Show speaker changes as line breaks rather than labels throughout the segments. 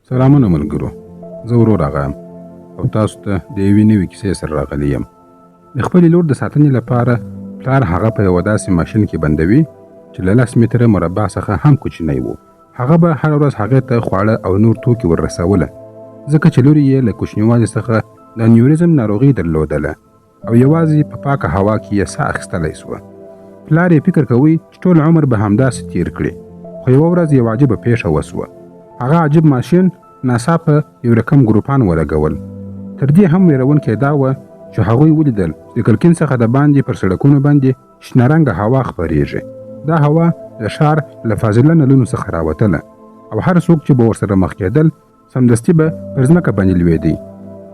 سلامونه ملګرو، زه ورور آغا یم او تاسو ته د یوې نوې کیسې سره راغلی یم. د خپلې لور د ساتنې لپاره پلار هغه په یوه داسې ماشین کې بندوي چې له 10 متره مربع څخه هم کوچنی و. هغه به هره ورځ هغې ته خواړه او نور توکي وررسوله، ځکه چې لور یې له کوچنیوالي څخه د انیوریزم ناروغي درلودله او یوازې په پاکه هوا کې یې ساه اخیستلی سوه. پلار یې فکر کوي چې ټول عمر به همداسې تیر کړي، خو یوه ورځ یوه عجیبه پیښه وسوه. هغه عجیب ماشین ناڅاپه یو رقم ګروپان ولګول. تر دې هم ویرونکی دا وه چې هغوی ولیدل چې د کړکین څخه د باندې پر سړکونو باندې شنه رنګه هوا خپرېږي. دا هوا د ښار له فاضله نلونو څخه راوتله او هر څوک چې به ورسره مخ کېدل سمدستي به پر ځمکه باندې لوېدی.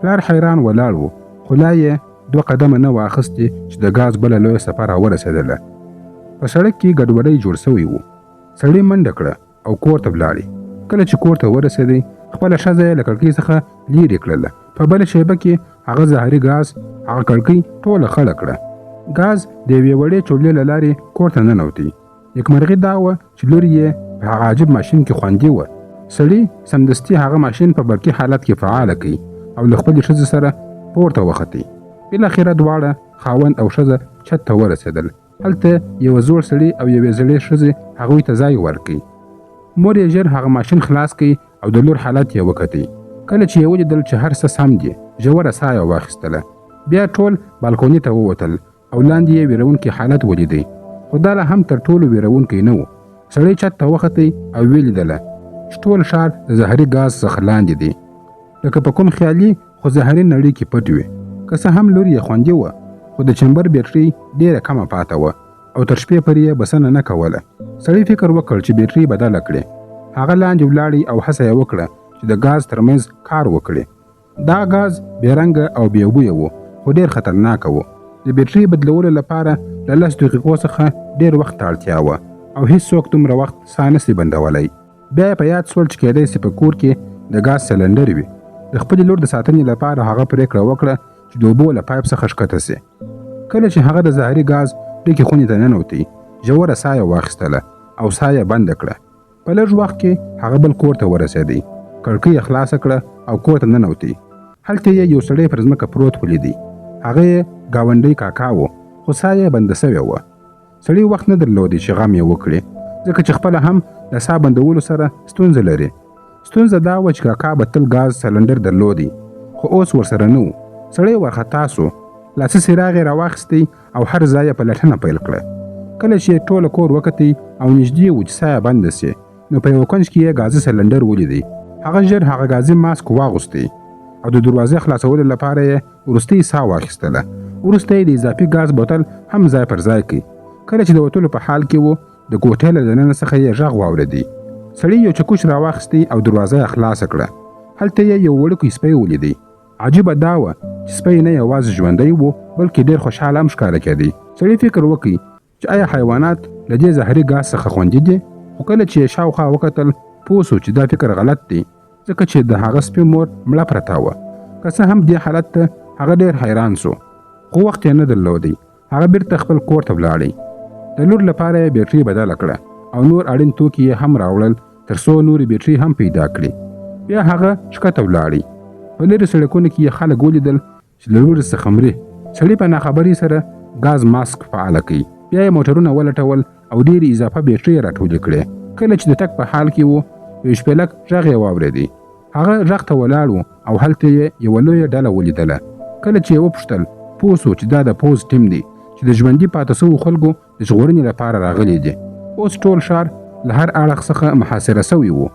پلار حیران ولاړ و، خو لا یې 2 قدمه نه و اخیستې چې د ګاز بله لویه څپه راورسېدله. په سړک کې ګډوډۍ جوړ سوی و. سړي منډه کړه او کور ته ولاړې. کله چې کور ته ورسېدی، خپله ښځه یې له کړکۍ څخه لیرې کړله. په بله شیبه کې هغه زهري ګاز هغه کړکۍ ټوله خړه کړه. ګاز د یوې وړې چولې له لارې کور ته ننوتی. نیکمرغي دا وه چې لور یې په هغه عجیب ماشین کې خوندي وه. سړي سمدستي هغه ماشین په برقي حالت کې فعاله کړي او له خپلې ښځې سره پورته وختي. بالاخره دواړه خاوند او ښځه چت ته ورسېدل. هلته یوه زوړ سړي او یوې زړې ښځې هغوی ته ځای ورکړي. مور یې ژر هغه ماشین خلاص کړي او د لور حالت یې وکتي. کله چې یې ولیدل چې هر څه سم دي، ژوره ساه یې واخیستله. بیا ټول بالکوني ته ووتل او لاندې یې ویرونکی حالت ولیدی، خو دا لا هم تر ټولو ویرونکی نه و. سړی چت ته وختي او ولیدله چې ټول ښار د زهري ګاز څخه لاندې دی، لکه په کوم خیالي خو زهري نړۍ کې پټ وي. که څه هم لور یې خوندي وه، خو د چمبر بیټرۍ ډېره کمه پاته وه او تر شپې پورې یې بسنه نه کوله. سړی فکر وکړ چې بیټرۍ بدله کړي. هغه لاندې ولاړی او هڅه یې وکړه چې د ګاز ترمنځ کار وکړي. دا ګاز بې رنګه او بې بویه و، خو ډېر خطرناکه و. د بیټرۍ بدلولو لپاره له 10 دقیقو څخه ډېر وخت ته اړتیا وه او هیڅوک دومره وخت ساه نسي بندولی. بیا یې په یاد سول چې کیدای سي په کور کې د ګاز سلنډر وي. د خپلې لور د ساتنې لپاره هغه پرېکړه وکړه چې د اوبو له پایپ څخه ښکته سي. کله چې هغه د زهري ګاز ډکې خونې ته ننوتی، ژوره ساه یې واخیستله او ساه یې بنده کړه. په لږ وخت کې هغه بل کور ته ورسېدی. کړکۍ یې خلاصه کړه او کور ته ننوتی. هلته یې یو سړی پر ځمکه پروت ولیدی. هغه یې ګاونډی کاکا و، خو ساه یې بنده سوې وه. سړي وخت نه درلودی چې غم یې وکړي، ځکه چې خپله هم د ساه بندولو سره ستونزه لري. ستونزه دا وه چې کاکا به تل ګاز سلنډر درلودی، خو اوس ورسره نه و. سړی ورخطا سو، لاسي څراغ یې راواخیستی او هر ځای یې پلټنه پیل کړه. کله چې ټوله کور وکتی او نږدې و چې ساه یې بنده سي، نو په یوه کنج کې یې ګازي سلنډر ولیدی. هغه ژر هغه ګازي ماسک واغوستی او د دروازې خلاصولو لپاره یې وروستۍ ساه واخیستله. وروسته یې د اضافي ګاز بوتل هم ځای پر ځای کړي. کله چې د وتلو په حال کې و، د کوټې له دننه څخه یې غږ واورېدی. سړي یو چکش راواخیستی او دروازه یې خلاصه کړه. هلته یې یو وړوکی سپی ولیدی. عجیبه دا وه چې سپی نه یوازې ژوندی و، بلکې ډېر خوشحاله هم ښکاره کېدی. سړي فکر وکړي چې آیا حیوانات له دې زهري ګاز څخه خوندي دي؟ خو کله چې یې شاوخوا وکتل، پوه سو چې دا فکر غلط دی، ځکه چې د هغه سپي مور مړه پرته وه. که څه هم دې حالت ته هغه ډېر حیران سو، خو وخت یې نه درلودی. هغه بیرته خپل کور ته ولاړی. د لور لپاره یې بیټرۍ بدله کړه او نور اړین توکي یې هم راوړل تر څو نورې بیټرۍ هم پیدا کړي. بیا هغه ښکته ولاړی. په لرې سړکونو کې یې خلک ولیدل چې له لورې څخه مري. سړي په ناخبرۍ سره ګاز ماسک فعاله کړي. بیا یې موټرونه ولټول او ډېرې اضافه بیټرۍ راټولې کړې. کله چې د تګ په حال کې و، یو شپېلک غږ یې واورېدی. هغه غږ ته ولاړ و او هلته یې یوه لویه ډله ولیدله. کله چې یې وپوښتل، پوه سو چې دا د پوځ ټیم دی چې د ژوندي پاتې سوو خلکو د ژغورنې لپاره راغلی دی. اوس ټول ښار له هر اړخ څخه محاصره سوی و.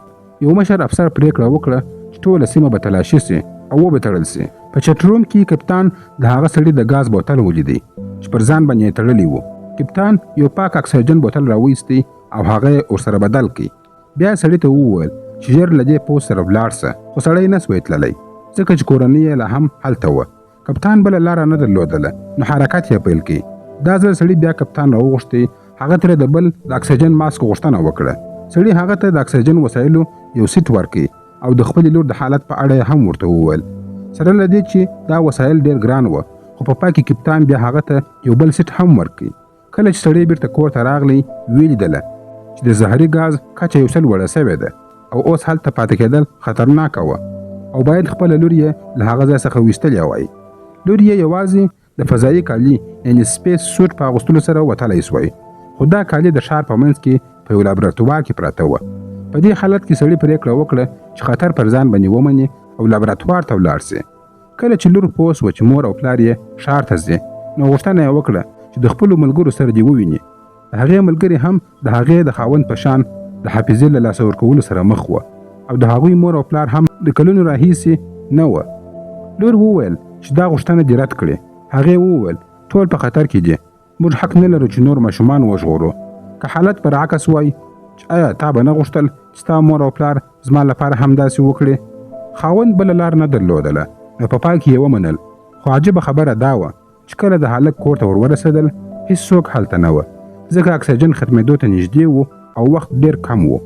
یو مشر افسر پرېکړه وکړه چې ټوله سیمه به تلاشي سي او وبتړل سي. په چتروم کې کپتان د هغه سړي د ګاز بوتل ولیدی چې پر ځان باندې یې تړلی و. کپتان یو پاک اکسیجن بوتل راویستی او هغه یې ورسره بدل کړي. بیا سړي ته وویل چې ژر له دې پوځ سره ولاړ سه، خو سړی نه سوی تللی، ځکه چې کورنۍ یې لا هم هلته وه. کپتان بله لاره نه درلودله، نو حرکت یې پیل کړي. دا ځل سړي بیا کپتان راوغوښتی. هغه ترې د بل د اکسیجن ماسک غوښتنه وکړه. سړي هغه ته د اکسیجن وسایلو یو سیټ ورکړي او د خپلې لور د حالت په اړه هم ورته وویل. سره له دې چې دا وسایل ډېر ګران وه، خو په پای کې کپتان بیا هغه ته یو بل سیټ هم ورکړي. کله چې سړی بیرته کور ته راغلی، ویلیدله چې د زهري ګاز کچه یو څه لوړه سوې ده. او اوس هلته پاتې کېدل خطرناک و او باید خپل لور یې له هغه ځای څخه ویستلی وای. لور یې یوازې د فضایي کالي یعنې سپیس سوټ په اغوستلو سره وتلی سوی، خو دا کالي د ښار په منځ کې په یو لابراتوار کې پراته وه. په دې حالت کې سړي پرېکړه وکړه چې خطر پر ځان باندې ومني او لابراتوار ته ولاړ سي. کله چې لور پوه سوه چې مور او پلار یې ښار ته ځي، نو غوښتنه یې وکړه چې د خپلو ملګرو سره دې وویني. د هغې ملګري هم د هغې د خاوند په شان د حافظې له لاسه ورکولو سره مخ وه او د هغوی مور او پلار هم د کلونو راهیسې نه وه. لور وویل چې دا غوښتنه دې رد کړې. هغې وویل ټول په خطر کې دي، موږ حق نه لرو چې نور ماشومان وژغورو. که حالت برعکس وای چې آیا تا به نه غوښتل چې ستا مور او پلار زما لپاره همداسې وکړي؟ خاوند بله لار نه درلودله، نو په پای کې یې ومنل. خو عجیبه خبره دا وه چې کله د هلک کور ته ورورسېدل هېڅوک هلته نه وه، ځکه اکسیجن ختمېدو ته نږدې و او وخت ډېر کم و.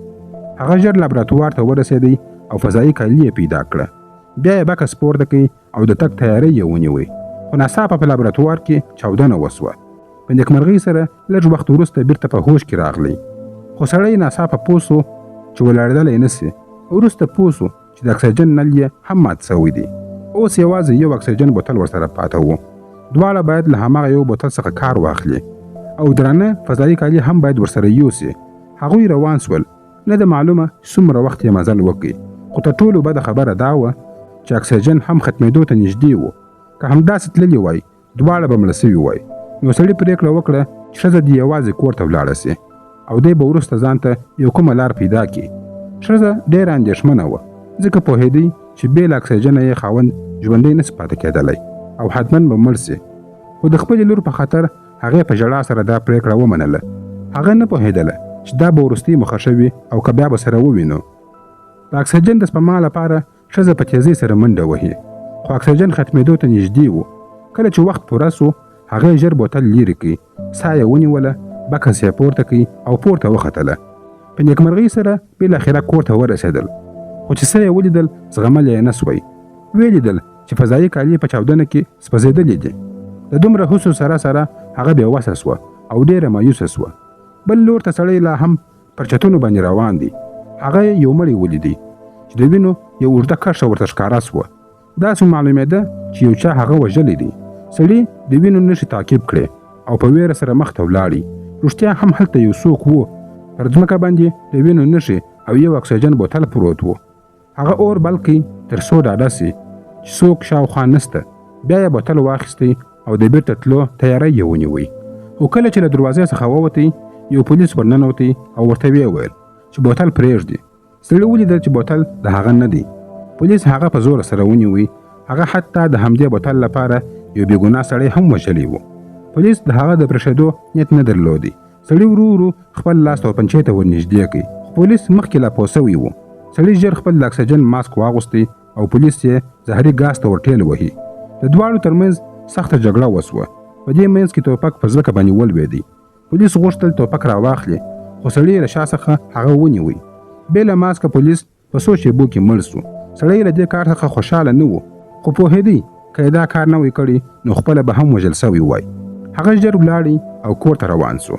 هغه ژر لابراتوار ته ورسېدی او فضایي کالي یې پیدا کړه. بیا یې بکس پورته کړي او د تګ تیاری یې ونیوی. خو ناڅاپه په لابراتوار کې چاودنه وسوه. په نیکمرغۍ سره لږ وخت وروسته بیرته په هوش کې راغلی. خو سړی ناڅاپه پوه سو چې ولاړېدلی نه سي. وروسته پوه سو چې د اکسیجن نل یې هم مات سوی دی. اوس یوازې یو اکسیجن بوتل ورسره پاته و. دواړه باید له هماغه یو بوتل څخه کار واخلي او درانه فضایي کالي هم باید ورسره یوسي. هغوی روان سول. نه ده معلومه څومره وخت یې مزل وکړي، خو تر ټولو بده خبره دا وه چې اکسیجن هم ختمېدو ته نږدې و. که همداسې تللي وای دواړه به مړه سوي وای. نو سړي پرېکړه وکړه چې ښځه دې یوازې کور ته ولاړه سي او دی به وروسته ځان ته یو کومه لار پیدا کړي. ښځه ډېره اندېښمنه وه، ځکه پوهېدی چې بې له اکسیجنه یې خاوند ژوندی نسي پاتې کېدلی او حتماً به مړ سي. خو د خپلې لور په خاطر هغې په ژړا سره دا پرېکړه ومنله. هغه نه پوهېدله چې دا به وروستۍ مخه شوي او که بیا به سره ووینو. د اکسیجن د سپما لپاره ښځه په تیزۍ سره منډه وهي، خو اکسیجن ختمېدو ته نږدې و. کله چې وخت پوره سو، هغې ژر بوتل لرې کړي، ساه یې ونیوله، بکس یې پورته کړي او پورته وختله. په نیکمرغۍ سره بالاخره کور ته ورسېدل. خو چې څه یې ولیدل زغملی یې نه سوی. ویې لیدل چې فضایي کالي په چاودنه کې سوځېدلي دي. د دومره هوسو سره هغه بېوسه سوه او ډېره مایوسه سوه. بل لور ته سړی لا هم پر چتونو باندې روان دی. هغه یو مړی ولیدی چې د وینو یو اوږده کرښه ورته ښکاره سوه. داسې معلومېده چې یو چا هغه وژلی دی. سړي د وینو نښې تعقیب کړې او په ویره سره مخ ته ولاړی. رښتیا هم هلته یو څوک و. پر ځمکه باندې د وینو نښې او یو اکسیجن بوتل پروت و. هغه اور بل کړي تر څو ډاډه سي چې څوک شاوخوا نسته. بیا یې بوتل واخیستی او د بیرته تلو تیاری یې ونیوی. خو کله چې له دروازې څخه ووتی، یو پولیس ورننوتی او ورته ویې ویل چې بوتل پرېږدي. سړي ولیدل چې بوتل د هغه نه دی. پولیس هغه په زور سره ونیوی. هغه حتی د همدې بوتل لپاره یو بېګناه سړی هم وژلی و. پولیس د هغه د پرېښودو نیت نه درلودی. سړي ورو ورو خپل لاس توپنچې ته ورنږدې کړي. خو پولیس مخکې لا پوه سوی و. سړي ژر خپل د اکسیجن ماسک واغوستی او پولیس یې زهري ګاز ته ورټېل وهي. د دواړو ترمنځ سخته جګړه وسوه. په دې منځ کې ټوپک په ځمکه باندې ولوېدی. پولیس غوښتل ټوپک راواخلي، خو سړي له شا څخه هغه ونیوی. بې له ماسکه پولیس په څو شېبو کې مړ سو. سړی له دې کار څخه خوشحاله نه و، خو پوهېدی که یې دا کار نه وی کړی نو خپله به هم وژل سوی وای. هغه ژر ولاړی او کور ته روان سو.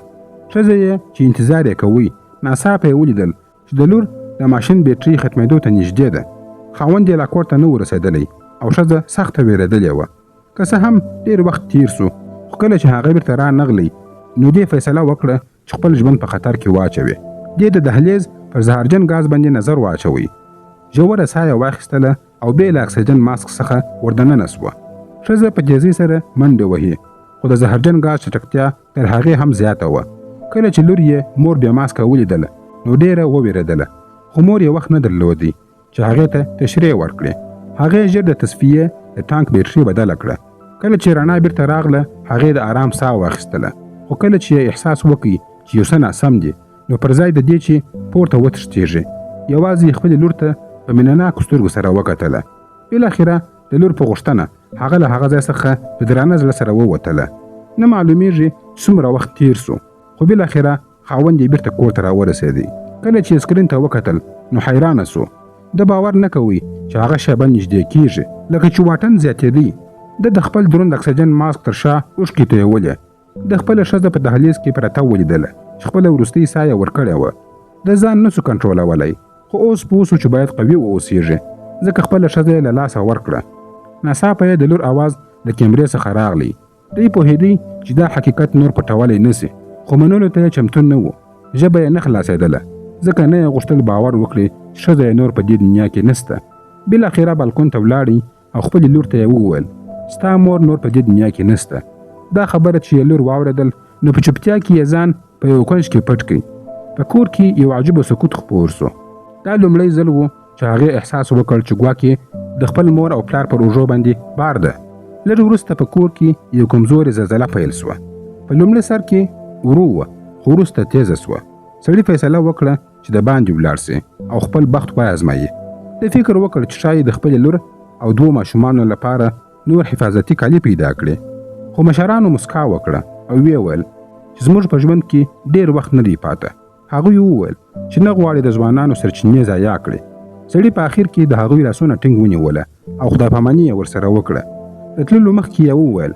ښځه یې چې انتظار یې کوي، ناڅاپه یې ولیدل چې د لور د ماشین بیټرۍ ختمېدو ته نږدې ده. خاوند یې لا کور ته نه و رسېدلی او ښځه سخته وېرېدلې وه. که څه هم ډېر وخت تیر سو، خو کله چې هغه بیرته رانغلی نو دې فیصله وکړه چې خپل ژوند په خطر کې واچوي. دې د دهلیز پر زهرجن ګاز باندې نظر واچوي. ژوره ساه یې واخیستله او بې له اکسیجن ماسک څخه وردننه سوه. ښځه په تیزۍ سره منډې وهي، خو د زهرجن ګاز چټکتیا تر هغې هم زیاته وه. کله چې لور یې مور بې ماسکه ولیدله نو ډېره ووېرېدله، خو مور یې وخت نه درلودی چې هغې ته تشریح ورکړي. هغې ژر د تصفیې د ټانک بیټرۍ بدله کړه. کله چې رڼا بیرته راغله، هغې د آرام ساه واخیستله. خو کله چې احساس وکړي چې یو څه ناسم دی، نو پر ځای د دې چې پورته وتښتېږي، یوازې خپلې لور ته په مینهناکو سترګو سره وکتله. بالاخره د لور په غوښتنه هغه له هغه ځای څخه په درانه زړه سره ووتله. نه معلومیږي څومره وخت تیر سو، خو بالاخره خاوند یې بیرته کور ته راورسېدی. کله چې سکرین ته وکتل نو حیرانه سو. د باور نه کوي چې هغه شیبه نږدې کېږي، لکه چې واټن زیاتېدی. د خپل دروند اکسیجن ماسک تر شا اوښکې تویولې. د خپله ښځه په دهلیز کې پرته ولیدله چې خپله وروستۍ ساه یې ورکړې وه. د ځان نسو کنټرولولی، خو خو اوس پوه شو چې باید قوي واوسېږي ځکه خپله ښځه یې له لاسه ورکړه. ناڅاپه یې د لور اواز له کیمرې څخه راغلی. دی پوهېدی چې دا حقیقت نور پټولی نسي، خو منلو ته یې چمتو نه و. ژبه یې نه خلاصېدله ځکه نه یې غوښتل باور وکړي چې ښځه یې نور په دې دنیا کې نسته. بالاخره بالکون ته ولاړی او خپلې لور ته یې وویل ستا مور نور په دې دنیا کې نسته. دا خبره چې یې لور واورېدل نو په چوپتیا کې یې ځان په یو کنج کې پټ کړي. په کور کې یو عجیبه سکوت خپور سو. دا لومړی ځل و چې هغې احساس وکړ چې ګواکې د خپل مور او پلار پر اوږو باندې بار ده. لږ وروسته په کور کې یو کمزورې زلزله پیل سوه. په لومړي سر کې ورو وه خو وروسته تیزه سوه. سړي فیصله وکړه چې د باندې ولاړ سي او خپل بخت وازمایي. د فکر وکړ چې شاید د خپلې لور او 2 ماشومانو لپاره نور حفاظتي کالي پیدا کړي. خو مشرانو مسکا وکړه او ویې ویل چې زموږ په ژوند کې ډېر وخت نه دی پاته. هغوی وویل چې نه غواړي د ځوانانو سرچینې ضایع کړي. سړي په آخر کې د هغوی لاسونه ټینګ ونیوله او خدای پاماني یې ورسره وکړه. د تللو مخکې یې وویل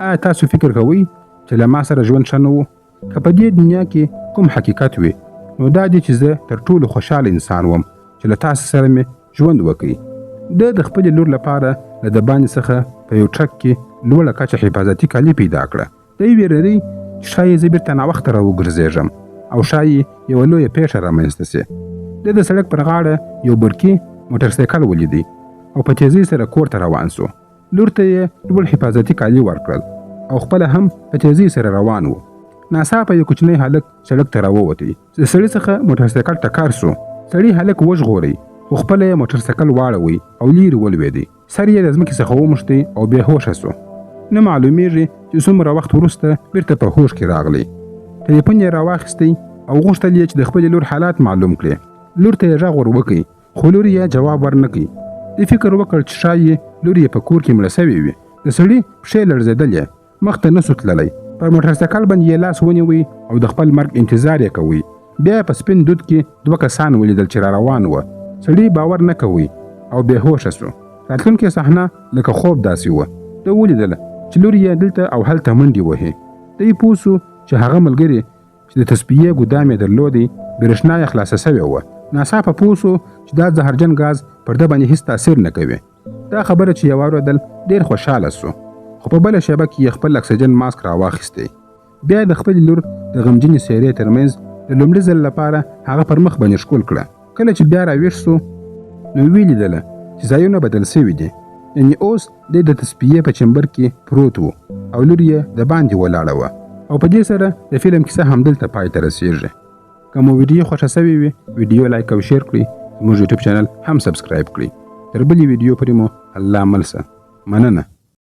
آیا تاسو فکر کوئ چې له ما سره ژوند ښه نه و؟ که په دې دنیا کې کوم حقیقت وي نو دا دی چې زه تر ټولو خوشحاله انسان وم چې له تاسو سره مې ژوند وکړي. د خپلې لور لپاره له د باندې څخه په یو ټرک کې لوړه کچه حفاظتي کالي پیدا کړه. دی ویرېدی چې ښایي زه بیرته ناوخته راوګرځېږم او ښایي یوه لویه پیښه رامنځته سي. د سړک پر غاړه یو برقي موټرسایکل ولیدی او په تیزۍ سره کور ته روان سو. لور ته یې ډول حفاظتي کالي ورکړل او خپله هم په تیزۍ سره روان و. ناڅاپه یو کوچنی هلک سړک ته راووتی. د سړي څخه موټرسایکل ټکر سو. سړي هلک وژغوري خو خپله یې موټرسایکل واړوي او لیرې ولوېدی. سر یې د ځمکې څخه وموښتی او بې هوښه سو. نه معلومیږي چې څومره وخت وروسته بیرته په هوښ کې راغلی. ټلیفون یې راواخیستی او غوښتل یې چې د خپلې لور حالات معلوم کړي. لور ته یې غږ ور وکړي خو لور یې جواب ورنکړي. د فکر وکړ چې ښایي لور یې په کور کې مړه سوې وي. د سړي پښې لړزېدلې، مخ ته نه سو تللی. پر موټرسایکل باندې یې لاس ونیوی او د خپل مرګ انتظار یې کوي. بیا په سپین دود کې 2 کسان ولیدل چې را روان وه. سړي باور نه کوي او بې هوښه سو. راتلونکې صحنه لکه خوب داسې وه. ده ولیدله چې لور یې دلته او هلته منډې وهي. دی پوه سو چې هغه ملګري چې د تسبیې ګودام یې درلودی برېښنا یې خلاصه سوې وه. ناڅاپه پوه سو چې دا زهرجن ګاز پر ده باندې هېڅ تاثیر نه کوي. دا خبره چې یې واورېدل ډېر خوشحاله سو. خو په بله شېبه کې یې خپل اکسیجن ماسک راواخیستی. بیا د خپلې لور د غمجنې څېرې ترمنځ د لومړي ځل لپاره هغه پر مخ باندې ښکل کړه. کله چې بیا راویښ سو نو ویې لیدله چې ځایونه بدل سوي دي. یعنې اوس دی د تسبیې په چمبر کې پروت و او لور یې د باندې ولاړه وه. او په دې سره د فلم کیسه همدلته پای ته رسېږي. که مو ویډیو خوښه سوې وي ویډیو لایک او شیر کړئ. زموږ یوټیوب چینل هم سبسکرایب کړئ. تر بلې ویډیو پورې مو الله مل شه. مننه.